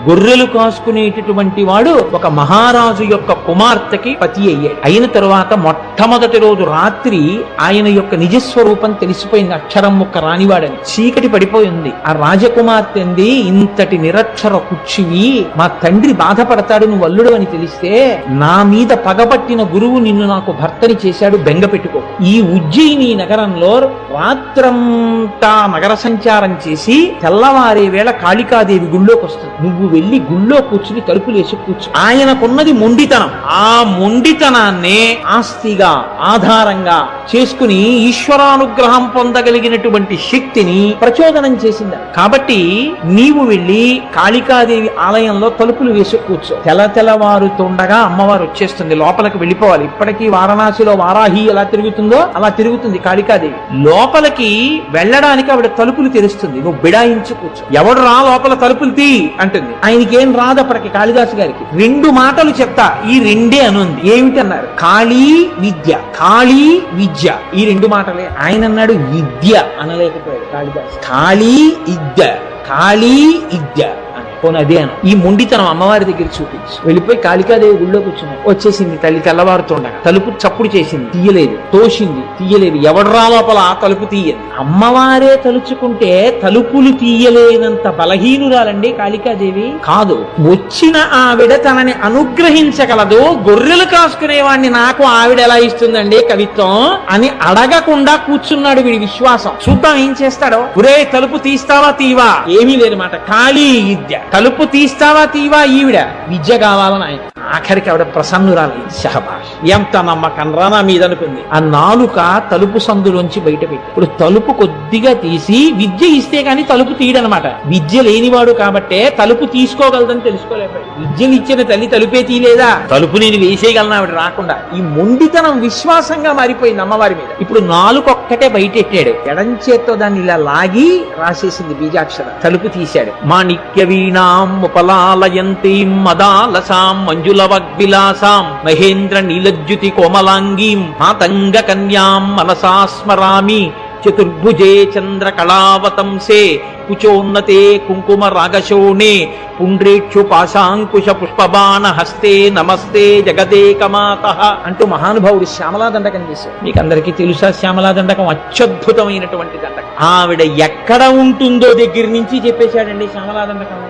గొర్రెలు కాసుకునేటటువంటి వాడు ఒక మహారాజు యొక్క కుమార్తెకి పతి అయ్యాడు. అయిన తరువాత మొట్టమొదటి రోజు రాత్రి ఆయన యొక్క నిజస్వరూపం తెలిసిపోయింది. అక్షరం ముక్క రానివాడని చీకటి పడిపోయింది. ఆ రాజకుమార్తె అంది, ఇంతటి నిరక్షర కుచ్చివి, మా తండ్రి బాధపడతాడు నువ్వు అల్లుడు అని తెలిస్తే, నా మీద పగపట్టిన గురువు నిన్ను నాకు భర్తని చేశాడు, బెంగ పెట్టుకో. ఈ ఉజ్జయిని నగరంలో రాత్రంతా నగర సంచారం చేసి తెల్లవారే వేళ కాళికాదేవి గుళ్ళోకి వస్తుంది. నువ్వు వెళ్లి గుళ్ళో కూర్చుని తలుపులేసి కూర్చు. ఆయనకున్నది మొండితనం. ఆ మొండితనాన్నే ఆస్తిగా ఆధారంగా చేసుకుని ఈశ్వరానుగ్రహం పొందగలిగినటువంటి శక్తిని ప్రచోదనం చేసింది. కాబట్టి నీవు వెళ్లి కాళికాదేవి ఆలయంలో తలుపులు వేసి కూర్చో. తెల్లవారుతుండగా అమ్మవారు వచ్చేస్తుంది. లోపలికి వెళ్ళిపోవాలి. ఇప్పటికీ వారణాసిలో వారాహి ఎలా తిరుగుతుందో అలా తిరుగుతుంది కాళికాదేవి. లోపలికి వెళ్ళడానికి ఆవిడ తలుపులు తెరుస్తుంది. నువ్వు బిడాయించి కూర్చో. ఎవడు రా లోపల తలుపులు తీ అంటుంది. ఆయనకేం రాదు అప్పటికి కాళిదాసు గారికి. 2 మాటలు చెప్తా, ఈ 2 అనుంది. ఏమిటన్నారు? కాళీ విద్య, కాళీ విద్య, ఈ 2 మాటలే. ఆయన అన్నాడు విద్య అనలేకపోయాడు కాళిదాసు. కాళీ విద్య, కాళీ విద్య పోనీ అదే అను. ఈ మొండితనం అమ్మవారి దగ్గర చూపించి వెళ్ళిపోయి కాళికాదేవి గుళ్ళో కూర్చున్నాడు. వచ్చేసింది తల్లి తెల్లవారుతుండగా. తలుపు చప్పుడు చేసింది, తీయలేదు. తోసింది, తీయలేదు. ఎవడ్రా లోపల తలుపు తీయదు. అమ్మవారే తలుచుకుంటే తలుపులు తీయలేనంత బలహీనురాలండి కాళికాదేవి కాదు. వచ్చిన ఆవిడ తనని అనుగ్రహించగలదు. గొర్రెలు కాసుకునేవాడిని నాకు ఆవిడ ఎలా ఇస్తుందండి కవిత్వం అని అడగకుండా కూర్చున్నాడు. వీడి విశ్వాసం చూద్దాం ఏం చేస్తాడో. ఒరే తలుపు తీస్తావా తీవా? ఏమీ లేదు మాట. కాళీ విద్య, తలుపు తీస్తావా తీవా? ఈవిడ విద్య కావాలని ఆయన. ఆఖరికి ఆవిడ ప్రసన్నురాలి. షహబాష్, ఎంత నమ్మకం రా నా మీద అనుకుంది. ఆ నాలుక తలుపు సందులోంచి బయట పెట్టి ఇప్పుడు తలుపు కొద్దిగా తీసి విద్య ఇస్తే గాని తలుపు తీయడనమాట. విద్య లేనివాడు కాబట్టే తలుపు తీసుకోగలదని తెలుసుకోలేకపోయాడు. విద్యలు ఇచ్చిన తల్లి తలుపే తీయలేదా? తలుపు నేను వేసేయగలను ఆవిడ రాకుండా. ఈ మొండితనం విశ్వాసంగా మారిపోయింది అమ్మవారి మీద. ఇప్పుడు నాలుకొక్కటే బయటెట్టాడు. ఎడం చేత్తో దాన్ని ఇలా లాగి రాసేసింది బీజాక్షర. తలుపు తీశాడు. మాణిక్య వీణాం ఉపలాలయంతీం మదాలసాం మంజులవగ్విలాసాం మహేంద్ర నీలజ్యుతి కోమలాంగీం మాతంగ కన్యాం మనసా స్మరామి చతుర్భుజే చంద్ర కళావతంసే కుచోన్నతే కుంకుమ రాగశోణే పుండ్రేక్షు పాశాంకుశ పుష్పబాణ హస్తే నమస్తే జగదేకమాతః అంటూ మహానుభావుడు శ్యామలా దండకం చేశాడు. మీకు అందరికీ తెలుసా శ్యామలా దండకం అత్యద్భుతమైనటువంటి దండకం. ఆవిడ ఎక్కడ ఉంటుందో దగ్గర నుంచి చెప్పేశాడండి శ్యామలా దండకం.